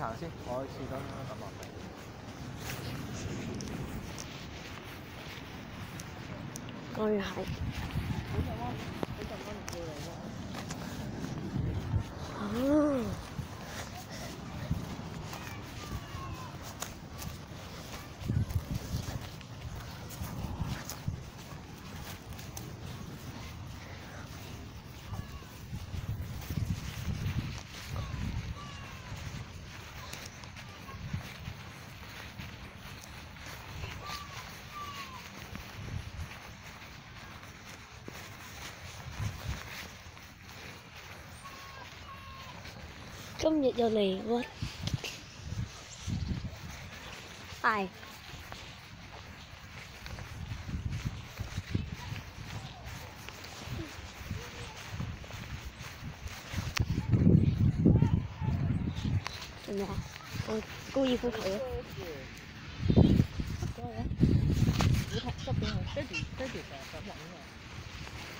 行先，我去廁所咁啊。當然係。哦。今日又嚟喎，係係咪啊？我高爾夫球嘅。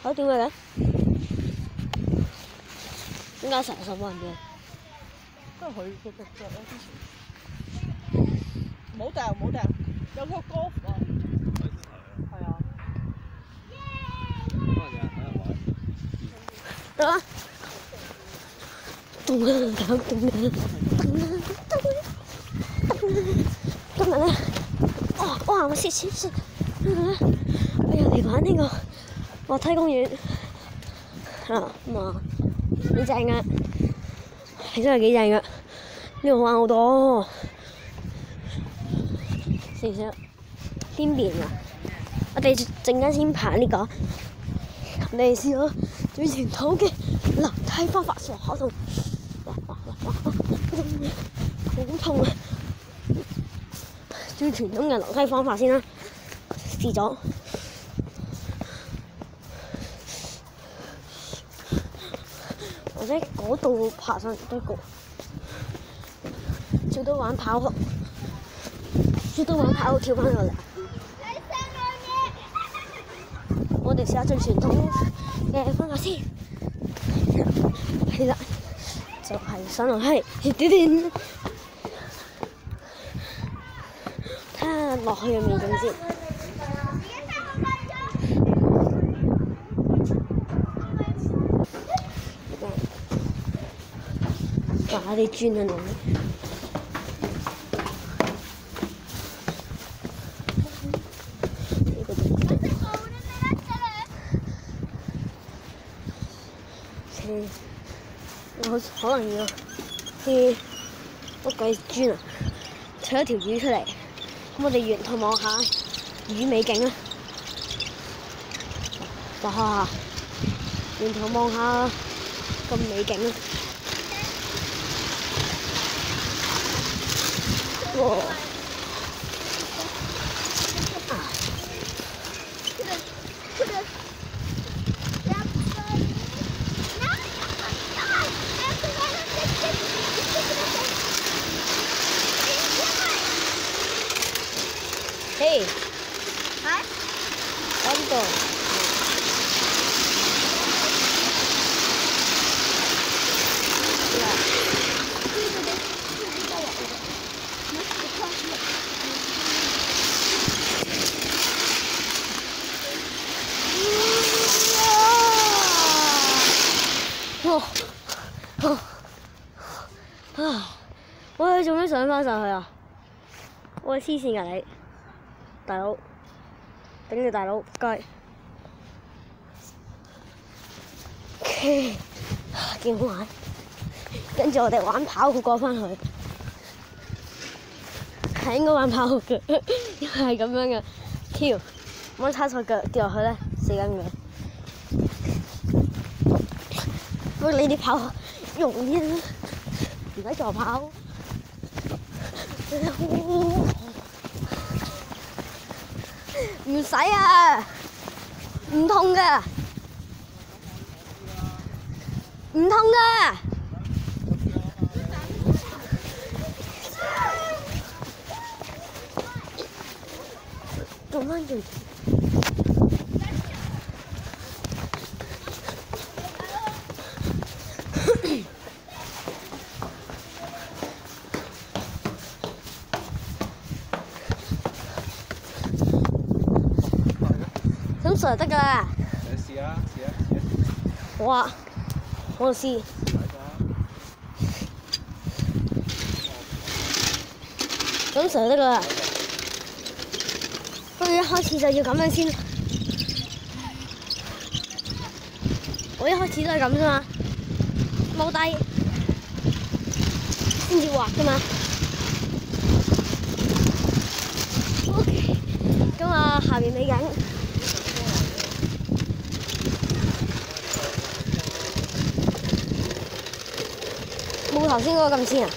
嚇點解嘅？點解成日10萬嘅？都係佢個腳腳咯，之前冇掉冇掉，有個 golf 啊，係啊，得啦，動啊搞動啊，今日咧，哇！我試，今日咧，我又嚟玩呢個滑梯公園啊咁啊，幾正啊！係真係幾正㗎，呢度好玩好多。試唔試邊邊啊？我哋陣間先爬呢個，你哋試下最傳統嘅樓梯方法，上口度，好痛啊！最傳統嘅樓梯方法先啦，試咗。或者嗰度爬上得過，最多玩跑酷，跳翻落嚟。我哋試下最傳統嘅方法先，係啦，就係上樓梯，睇下落去嘅面景先。打啲磚喺度。我可能要啲乜鬼磚啊，取一條魚出嚟，咁我哋沿途望下魚美景啊！哇！沿途望下咁美景啊！哇！嘿，安度。喂，做咩上返上去啊？喂，黐線㗎你，大佬，頂你大佬，街，幾好玩。跟住我哋玩跑酷過返去，係應該玩跑酷嘅，因為係咁樣嘅，跳，唔好叉錯腳跌落去咧，死緊嘅。不過你哋跑容易啦，唔使助跑。唔使啊，唔痛㗎，唔痛㗎。做乜嘢？上得㗎啦。你試下，試下，好啊，我試。咁上得㗎啦。不過一開始就要咁樣先。我一開始都係咁啫嘛，踎低先至滑㗎嘛。OK， 咁啊下面尾緊。冇頭先嗰個咁先啊！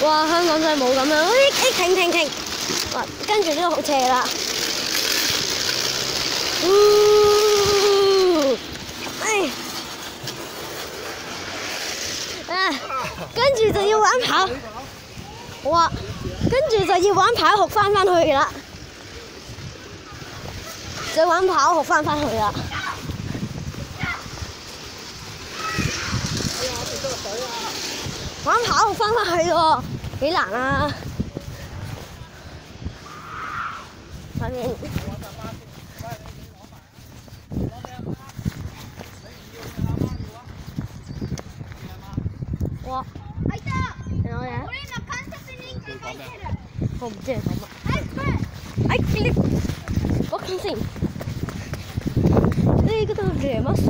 哇！香港真係冇咁樣，停！哇！跟住呢個好斜啦。跟住就要玩跑，好啊！跟住就要玩跑學翻去啦，就玩跑學翻去啦。玩跑學翻去喎，幾難啊！反正哇！有嘢？我唔知係講乜。我看先，呢個都係乜事？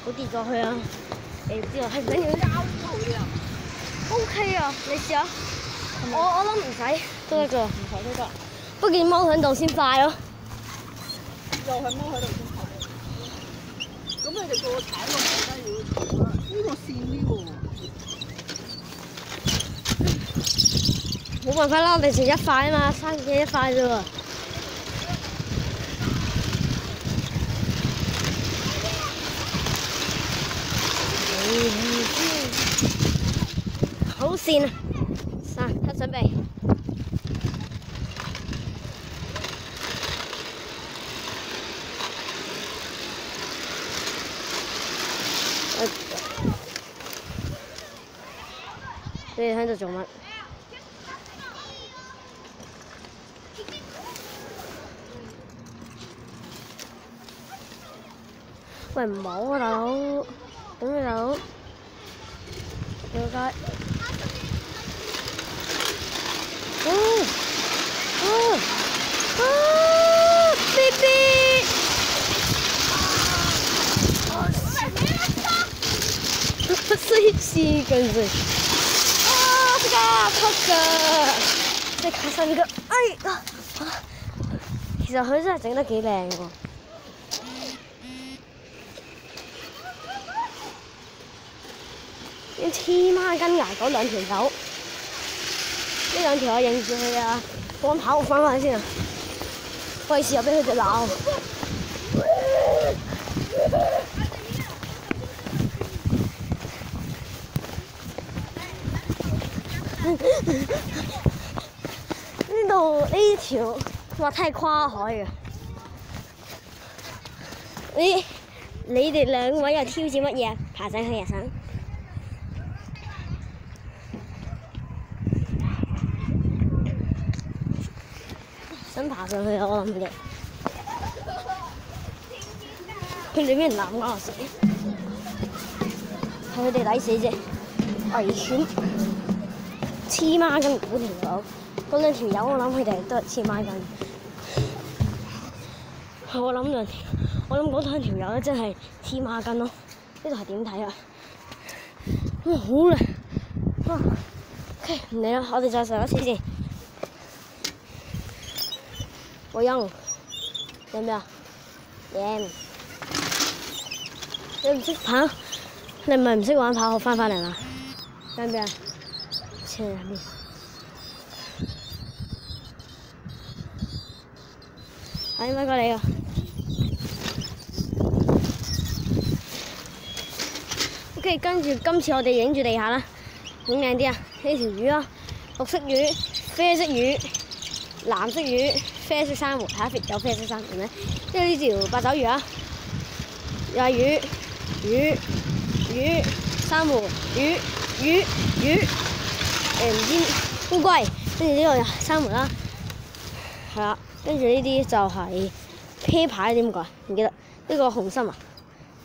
我跌咗去啊！你知道係唔緊要。OK 啊，你試下。我諗唔使，都得㗎，唔使都得。不過要踎喺度先快咯。又係踎喺度先快。咁你哋叫我踩落去梗係要踩啦。呢個線呢喎。冇辦法啦，我哋剩一塊啊嘛，3件一塊啫喎。好線啊！他準備。你哋喺度做乜？喂，唔好啊，大佬！咁你大佬，了解。BB！ 衰黐緊線。這個，即係卡身個，其實佢真係整得幾靚喎。要黐孖筋㗎嗰兩條友，呢兩條我認住佢啊！我跑翻去先啊，費事又俾佢哋鬧。呢條滑梯係跨海嘅。你哋兩位又挑戰乜嘢啊？爬上去啊想？想爬上去啊！我諗佢哋，佢哋俾人攬我死，係佢哋抵死啫，危險，黐孖筋嗰條友，嗰兩條友我諗佢哋都係黐孖筋。我諗嗰兩條友真係黐孖筋咯。呢度係點睇啊？好靚！OK， 唔理啦，我哋再上一次先。我贏，有咩啊？贏！你唔識跑，你唔係唔識玩跑，學翻嚟啦。喺邊啊？車入面。係咪過嚟啊？OK， 跟住今次我哋影住地下啦，影靚啲啊！呢條魚啊，綠色魚、啡色魚、藍色魚、啡色珊瑚，睇下有啡色珊瑚咩？跟住呢條八爪魚啊，又係魚、珊瑚、魚，唔知烏龜，跟住呢個珊瑚啦，係啦，跟住呢啲就係啤牌點改？唔記得呢個紅心啊，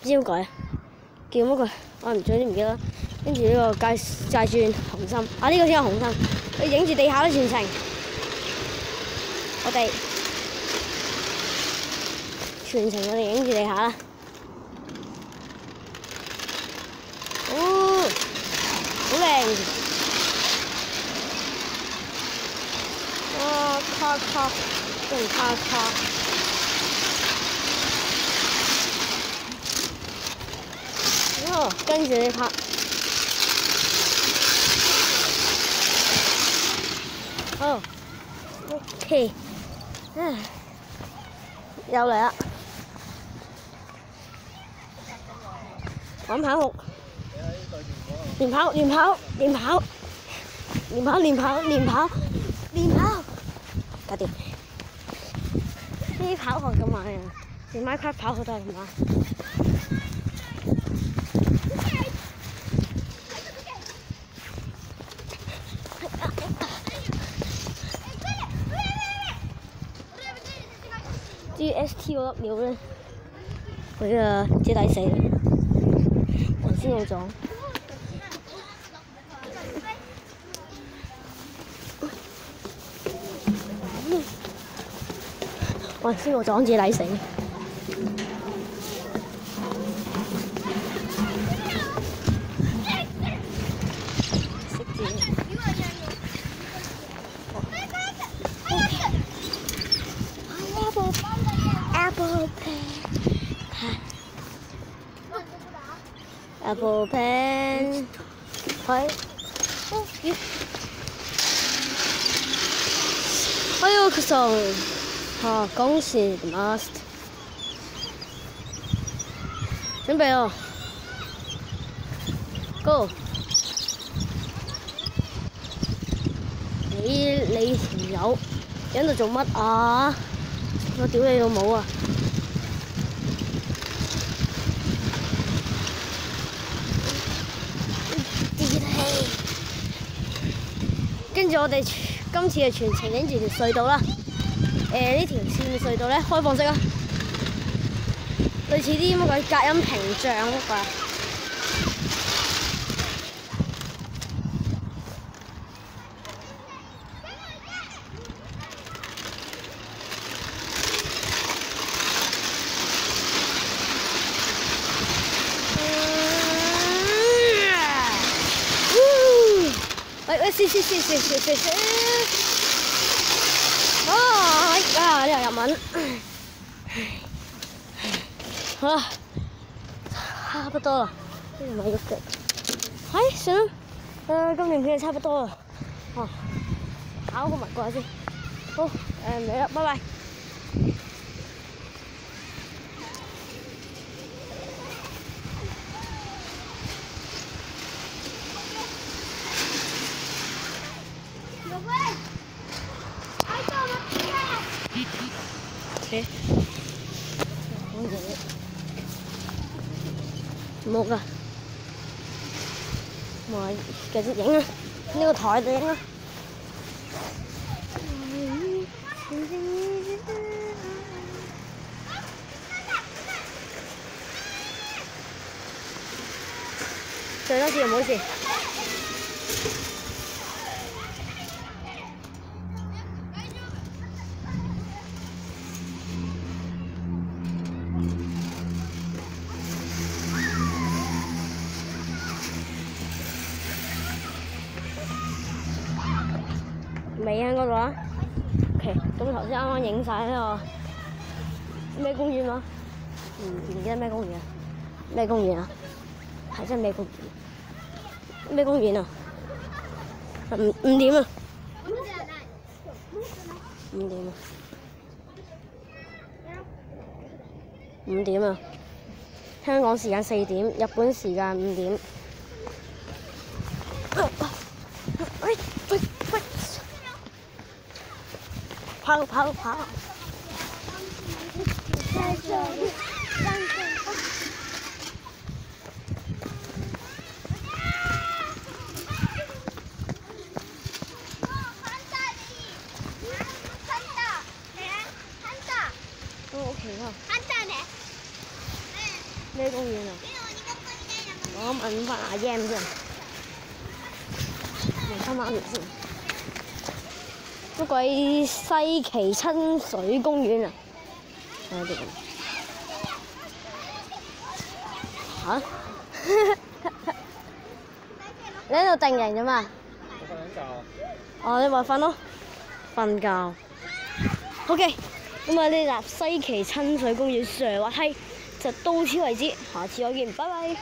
唔知點改啊？叫乜鬼？我唔總之唔記得。跟住呢個債轉紅心，啊呢個先係紅心。你影住地下啦全程，我哋全程影住地下啦。哦，好靚！哇，咔咔，仲咔咔。哦，跟住你拍。哦 ，OK， 又嚟啦！玩跑酷，連跑，搞掂！呢啲跑酷咁玩啊，連 Minecraft 跑酷都係咁玩。GST 嗰粒料咧，佢啊幾抵死，頭先我撞。頭先我撞自己抵死。Apple pen， 係，哎呦，佢就嚇講是 must， 準備咯 ，Go！ 你條友喺度做乜啊？我屌你老母啊！跟住我哋今次係全程影住條隧道啦。呢條線隧道咧開放式啊，類似啲乜鬼隔音屏障乜鬼。試，啊！呢又日文，好啦，差不多啦，呢度咪喐腳，算啦，今年片就差不多啦，哦，考個文過下先，好，嚟啦，拜拜。冇㗎，咪繼續影啊！呢個台度影啊！最多次又冇事。未喺嗰度啊 ？OK， 咁頭先啱啱影晒呢個咩公園啊？唔記得咩公園啊？咩公園啊？係真係咩公園？咩公園啊？5點啊！5點啊！5點啊！香港時間4點，日本時間5點。喂！跑！都 OK 啊！咩公園啊？我問翻阿 Yam 先，問翻媽咪先。乜鬼西岐親水公園啊？睇下啲咁。嚇？你喺度定型啫嘛？我瞓緊覺。哦，你咪瞓咯，瞓覺。OK，咁啊呢集西岐親水公園上滑梯就到此為止，下次再見，拜拜。